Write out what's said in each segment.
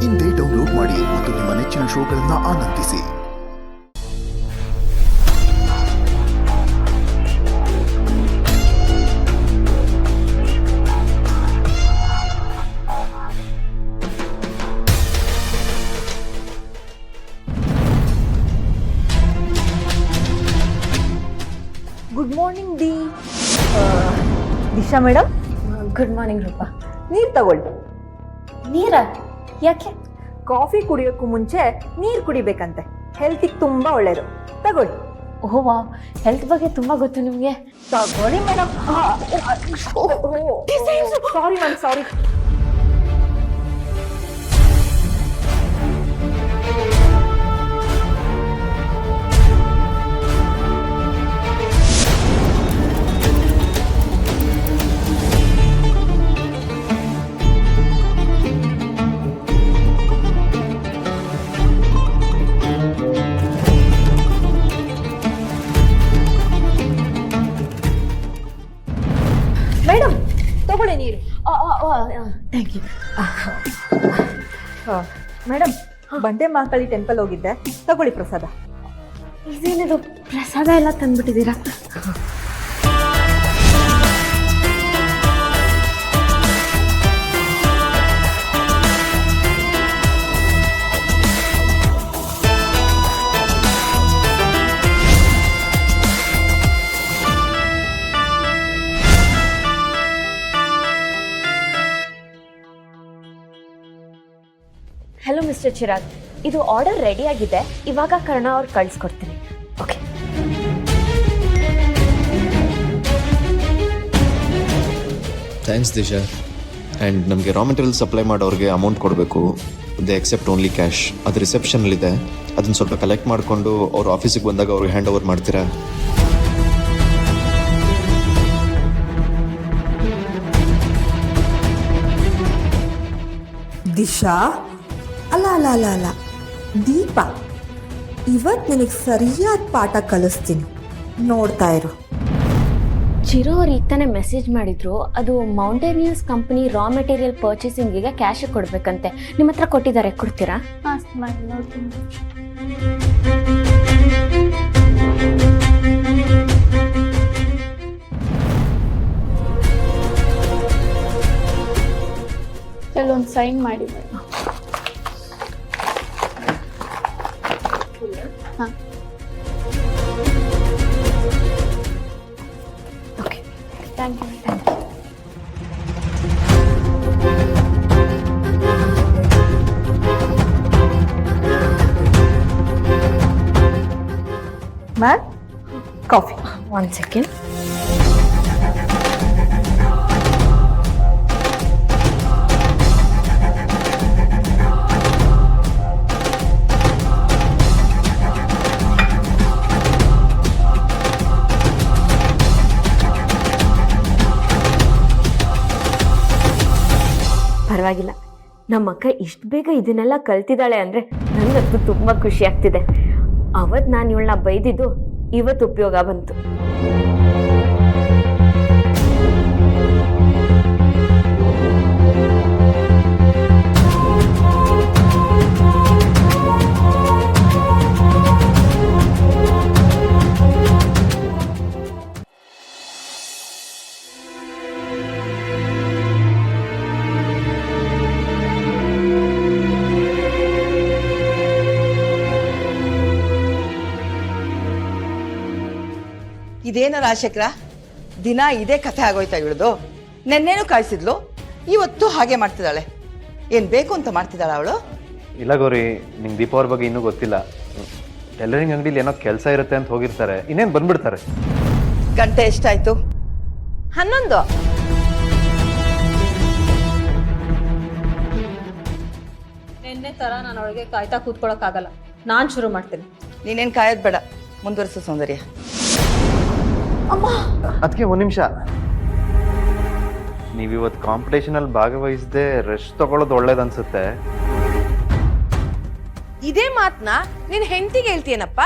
ಇಂದೇ ಡೌನ್ಲೋಡ್ ಮಾಡಿ ಮತ್ತು ನಿಮ್ಮ ನೆಚ್ಚಿನ ಶೋಗಳನ್ನು ಆನಂದಿಸಿ. Good morning Disha madam. Good morning Roopa. ನೀರು ತಗೊಳ್ಳಿ. ನೀರ ಯಾಕೆ? ಕಾಫಿ ಕುಡಿಯೋಕ್ಕೂ ಮುಂಚೆ ನೀರು ಕುಡಿಬೇಕಂತೆ, ಹೆಲ್ತಿಗೆ ತುಂಬ ಒಳ್ಳೆಯದು. ತಗೊಳ್ಳಿ. ಓಹ್ ವಾವ್, ಹೆಲ್ತ್ ಬಗ್ಗೆ ತುಂಬಾ ಗೊತ್ತು ನಿಮಗೆ. ತಗೊಳ್ಳಿ ಮೇಡಮ್. ಸಾರಿ ಮ್ಯಾಮ್, ಸಾರಿ. ಮೇಡಮ್ ತಗೊಳ್ಳಿ ನೀರು. Thank you. ಮೇಡಮ್, ಬಂಡೆ ಮಹಾಕಾಳಿ ಟೆಂಪಲ್ ಹೋಗಿದ್ದೆ, ತಗೊಳ್ಳಿ ಪ್ರಸಾದ. ಇದೇನಿದು ಪ್ರಸಾದ ಎಲ್ಲ ತಂದ್ಬಿಟ್ಟಿದ್ದೀರಾ? ಹಲೋ ಮಿಸ್ಟರ್ ಚಿರಾಗ್, ಇದು ಆರ್ಡರ್ ರೆಡಿ ಆಗಿದೆ. ಇವಾಗ ಕರ್ಣ ಅವ್ರು ಕಳಿಸ್ಕೊಡ್ತೀನಿ. ಓಕೆ. ಥ್ಯಾಂಕ್ಸ್ ದಿಶಾ. ಆ್ಯಂಡ್ ನಮಗೆ ರಾ ಮೆಟೀರಿಯಲ್ ಸಪ್ಲೈ ಮಾಡೋರಿಗೆ ಅಮೌಂಟ್ ಕೊಡಬೇಕು. They except only cash. ಅದು ರಿಸೆಪ್ಷನಲ್ಲಿದೆ, ಅದನ್ನು ಸ್ವಲ್ಪ ಕಲೆಕ್ಟ್ ಮಾಡಿಕೊಂಡು ಅವ್ರ ಆಫೀಸಿಗೆ ಬಂದಾಗ ಅವ್ರಿಗೆ ಹ್ಯಾಂಡ್ ಓವರ್ ಮಾಡ್ತೀರಾ? ದಿಶಾ, ಅಲ್ಲ ಅಲ್ಲ ಅಲ್ಲ ಅಲ್ಲ ದೀಪ, ಇವತ್ತು ನಿನಗೆ ಸರಿಯಾದ ಪಾಠ ಕಲಿಸ್ತೀನಿ, ನೋಡ್ತಾ ಇರು. ಚಿರೋ ಅವ್ರು ಈಗ ತಾನೇ ಮೆಸೇಜ್ ಮಾಡಿದ್ರು. ಅದು ಮೌಂಟೇನಿಯರ್ಸ್ ಕಂಪನಿ ರಾ ಮೆಟೀರಿಯಲ್ ಪರ್ಚೇಸಿಂಗಿಗೆ ಕ್ಯಾಶ್ ಕೊಡಬೇಕಂತೆ. ನಿಮ್ಮ ಹತ್ರ ಕೊಟ್ಟಿದ್ದಾರೆ, ಕೊಡ್ತೀರಾ? ಮಾಡಿ ನೋಡ್ತೀನಿ. ಕೆಲವೊಂದು ಸೈನ್ ಮಾಡಿ ಮೇಡಮ್. ಹಾಂ, okay. Thank you. Ma'am, coffee. 1 second. ಪರವಾಗಿಲ್ಲ, ನಮ್ಮ ಅಕ್ಕ ಇಷ್ಟು ಬೇಗ ಇದನ್ನೆಲ್ಲ ಕಲ್ತಿದ್ದಾಳೆ ಅಂದರೆ ನನಗಂತೂ ತುಂಬ ಖುಷಿ ಆಗ್ತಿದೆ. ಅವತ್ತು ನಾನು ಇವಳನ್ನ ಬೈದಿದ್ದು ಇವತ್ತು ಉಪಯೋಗ ಬಂತು. ಇದೇನ ರಾಜಶೇಖರ, ದಿನ ಇದೇ ಕಥೆ ಆಗೋಯ್ತಾ ಇವಳದು? ನೆನ್ನೇನು ಕಾಯಿಸಿದ್ಲು, ಇವತ್ತು ಹಾಗೆ ಮಾಡ್ತಿದ್ದಾಳೆ. ಏನು ಬೇಕು ಅಂತ ಮಾಡ್ತಿದ್ದಾಳ ಅವಳು? ಇಲ್ಲ ಗೌರಿ, ನಿಂಗೆ ದೀಪ ಅವ್ರ ಬಗ್ಗೆ ಇನ್ನೂ ಗೊತ್ತಿಲ್ಲ. ಟೈಲರಿಂಗ್ ಅಂಗಡಿಲಿ ಏನೋ ಕೆಲಸ ಇರುತ್ತೆ ಅಂತ ಹೋಗಿರ್ತಾರೆ, ಇನ್ನೇನು ಬಂದ್ಬಿಡ್ತಾರೆ. ಗಂಟೆ ಎಷ್ಟಾಯ್ತು? 11. ನಿನ್ನೆ ಥರ ನಾನು ಅವಳಿಗೆ ಕಾಯ್ತಾ ಕೂತ್ಕೊಳ್ಳೋಕ್ಕಾಗಲ್ಲ. ನಾನು ಶುರು ಮಾಡ್ತೀನಿ. ನೀನೇನು ಕಾಯೋದು ಬೇಡ, ಮುಂದುವರಿಸು ಸೌಂದರ್ಯ. ಅದಕ್ಕೆ 1 ನಿಮಿಷ. ನೀವಿವತ್ತು ಕಾಂಪಿಟೇಷನಲ್ಲಿ ಭಾಗವಹಿಸದೆ ರೆಸ್ಟ್ ತಗೊಳ್ಳೋದು ಒಳ್ಳೇದನ್ಸುತ್ತೆ. ಇದೇ ಮಾತನ್ನ ನಿನ್ ಹೆಂಡತಿಗೆ ಹೇಳ್ತೀಯನಪ್ಪ?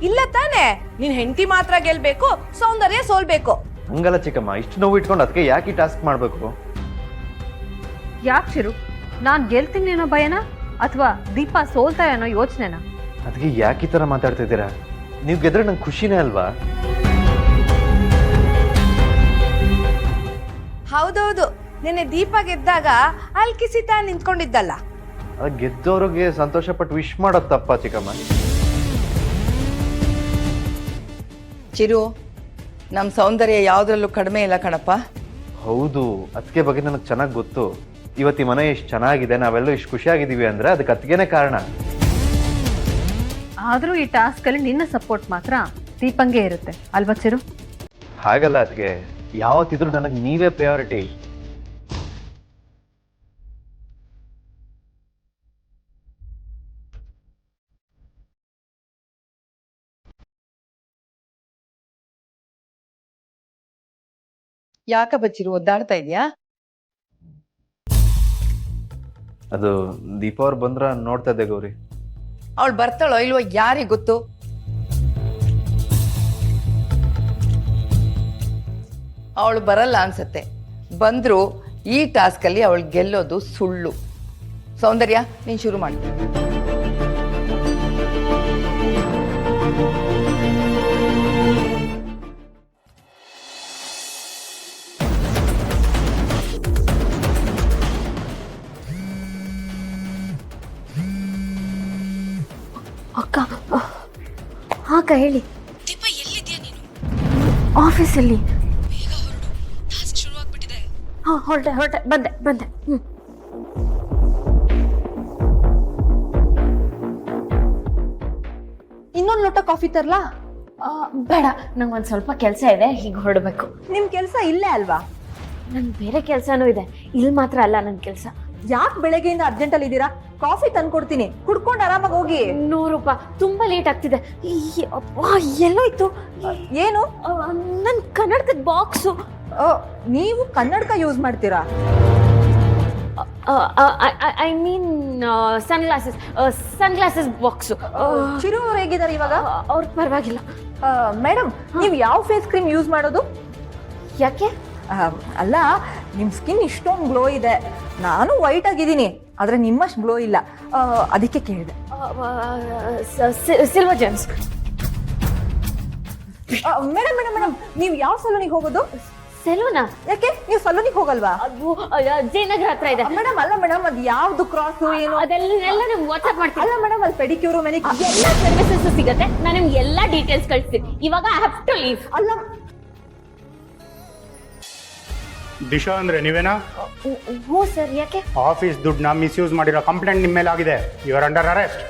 ಇಲ್ಲ ತಾನೆ, ನಿನ್ ಹೆಂಡತಿ ಮಾತ್ರ ಗೆಲ್ಬೇಕು, ಸೌಂದರ್ಯ ಸೋಲ್ಬೇಕು. ಹಂಗಲ್ಲ ಚಿಕ್ಕಮ್ಮ, ಇಷ್ಟು ನೋವು ಇಟ್ಕೊಂಡು ಅದಕ್ಕೆ ಯಾಕೆ ಟಾಸ್ಕ್ ಮಾಡಬೇಕು? ಯಾಕೆ ಚಿರು, ನಾನು ಗೆಲ್ತೀನಿ ಅನ್ನೋ ಭಯನ ಅಥವಾ ದೀಪ ಸೋಲ್ತಾಳೆ ಅನ್ನೋ ಯೋಚನೆನಾ? ಅದಕ್ಕೆ ಯಾಕೆ ಈ ಥರ ಮಾತಾಡ್ತಿದ್ದೀರಾ? ನೀವು ಗೆದ್ರೆ ನಂಗೆ ಖುಷಿನೇ ಅಲ್ವಾ? ಹೌದೌದು, ನಿನ್ನೆ ದೀಪ ಗೆದ್ದಾಗ ಅಲ್ಲಿ ಕಿಸಿತಾ ನಿಂತ್ಕೊಂಡಿದ್ದಲ್ಲ. ಅದು ಗೆದ್ದವ್ರಿಗೆ ಸಂತೋಷ ಪಟ್ಟು ವಿಶ್ ಮಾಡೋದು ತಪ್ಪ ಚಿಕ್ಕಮ್ಮ? ಚಿರು, ನಮ್ಮ ಸೌಂದರ್ಯ ಯಾವುದ್ರಲ್ಲೂ ಕಡಿಮೆ ಇಲ್ಲ ಕಣಪ್ಪ. ಹೌದು, ಅದಕ್ಕೆ ಬಗ್ಗೆ ನನಗೆ ಚೆನ್ನಾಗಿ ಗೊತ್ತು. ಇವತ್ತು ಈ ಮನೆ ಎಷ್ಟು ಚೆನ್ನಾಗಿದೆ, ನಾವೆಲ್ಲರೂ ಇಷ್ಟು ಖುಷಿಯಾಗಿದ್ದೀವಿ ಅಂದರೆ ಅದಕ್ಕೆ ಅತ್ತಿಗೆನೇ ಕಾರಣ. ಆದರೂ ಈ ಟಾಸ್ಕಲ್ಲಿ ನಿನ್ನ ಸಪೋರ್ಟ್ ಮಾತ್ರ ದೀಪಂಗೆ ಇರುತ್ತೆ ಅಲ್ವಾ ಚಿರು? ಹಾಗಲ್ಲ ಅದಕ್ಕೆ, ಯಾವತ್ತಿದ್ರೂ ನನಗೆ ನೀವೇ ಪ್ರಯಾರಿಟಿ. ಯಾಕಪ್ಪ ಚಿರು ಒದ್ದಾಡ್ತಾ ಇದೆಯಾ? ಅದು ದೀಪ ಅವ್ರು ಬಂದ್ರ ನೋಡ್ತಾ ಇದ್ದೆ ಗೌರಿ. ಅವಳು ಬರ್ತಾಳೋ ಇಲ್ವೋ ಯಾರಿಗೆ ಗೊತ್ತು. ಅವಳು ಬರಲ್ಲ ಅನ್ಸತ್ತೆ. ಬಂದ್ರು ಈ ಟಾಸ್ಕಲ್ಲಿ ಅವಳು ಗೆಲ್ಲೋದು ಸುಳ್ಳು. ಸೌಂದರ್ಯ, ನೀನು ಶುರು ಮಾಡಿ. ಅಕ್ಕ, ಅಕ್ಕ ಹೇಳಿ. ಆಫೀಸಲ್ಲಿ. ಹಾಂ, ಹೊರಟೆ ಬಂದೆ. ಇನ್ನೊಂದು ಲೋಟ ಕಾಫಿ ತರ್ಲಾ? ಬೇಡ, ನಂಗೆ ಒಂದು ಸ್ವಲ್ಪ ಕೆಲಸ ಇದೆ, ಹೀಗೆ ಹೊರಡಬೇಕು. ನಿಮ್ ಕೆಲ್ಸ ಇಲ್ಲೇ ಅಲ್ವಾ? ನನ್ಗೆ ಬೇರೆ ಕೆಲಸನೂ ಇದೆ, ಇಲ್ಲಿ ಮಾತ್ರ ಅಲ್ಲ ನನ್ನ ಕೆಲಸ. ಯಾಕೆ ಬೆಳಗ್ಗೆಯಿಂದ ಅರ್ಜೆಂಟಲ್ಲಿ ಇದ್ದೀರಾ? ಕಾಫಿ ತಂದ್ಕೊಡ್ತೀನಿ, ಕುಡ್ಕೊಂಡು ಆರಾಮಾಗಿ ಹೋಗಿ. 100 ರೂಪಾಯಿ, ತುಂಬಾ ಲೇಟ್ ಆಗ್ತಿದೆ. ಎಲ್ಲೋಯ್ತು? ಏನು? ನನ್ನ ಕನ್ನಡಕದ ಬಾಕ್ಸು. ನೀವು ಕನ್ನಡಕ ಯೂಸ್ ಮಾಡ್ತೀರಾ? I mean sunglasses box. Chiru ಅವ್ರು ಹೇಗಿದ್ದಾರೆ ಇವಾಗ? ಅವ್ರು ಪರವಾಗಿಲ್ಲ. ಮೇಡಮ್, ನೀವು ಯಾವ ಫೇಸ್ ಕ್ರೀಮ್ ಯೂಸ್ ಮಾಡೋದು? ಯಾಕೆ? ಅಲ್ಲ, ನಿಮ್ಮ ಸ್ಕಿನ್ ಇಷ್ಟೊಂದು ಗ್ಲೋ ಇದೆ. ನಾನು ವೈಟ್ ಆಗಿದ್ದೀನಿ, ಆದರೆ ನಿಮ್ಮಷ್ಟು ಗ್ಲೋ ಇಲ್ಲ, ಅದಕ್ಕೆ ಕೇಳಿದೆ. Silver gems. ಮೇಡಮ್, ನೀವು ಯಾವ ಸಲೂನಿಗೆ ಹೋಗೋದು? ಸೆಲೂನಾ? ಯಾಕೆ, ನೀವು ಸಲೂನಿಗೆ ಹೋಗಲ್ವಾ? ಅದು ಜಯನಗರ ಹತ್ರ ಇದೆ. ಮೇಡಮ್, ಅಲ್ಲ ಮೇಡಮ್, ಅದು ಯಾವ್ದು ಕ್ರಾಸ್ ಏನು? ಅದೆಲ್ಲ ನಿಮ್ಗೆ ವಾಟ್ಸ್ಆಪ್ ಮಾಡ್ತೀನಿ. ಅಲ್ಲ ಮೇಡಮ್, ಅಲ್ಲಿ ಪೆಡಿಕ್ಯೂರು ಮೆನಿಕ್ಯೂರ್ ಎಲ್ಲ ಸರ್ವಿಸಸ್ ಸಿಗುತ್ತೆ. ನಾನು ನಿಮ್ಗೆ ಎಲ್ಲ ಡೀಟೇಲ್ಸ್ ಕಳಿಸ್ತೀನಿ. ಇವಾಗ ಐ ಹ್ಯಾವ್ ಟು ಲೀವ್. ಅಲ್ಲ, ದಿಶಾ ಅಂದ್ರೆ ನೀವೇನಾ? ಹ್ಞೂ ಸರ್. ಯಾಕೆ? ಆಫೀಸ್ ದುಡ್ಡನ್ನ ಮಿಸ್ಯೂಸ್ ಮಾಡಿರೋ ಕಂಪ್ಲೇಂಟ್ ನಿಮ್ಮ ಮೇಲೆ ಆಗಿದೆ. You are under arrest.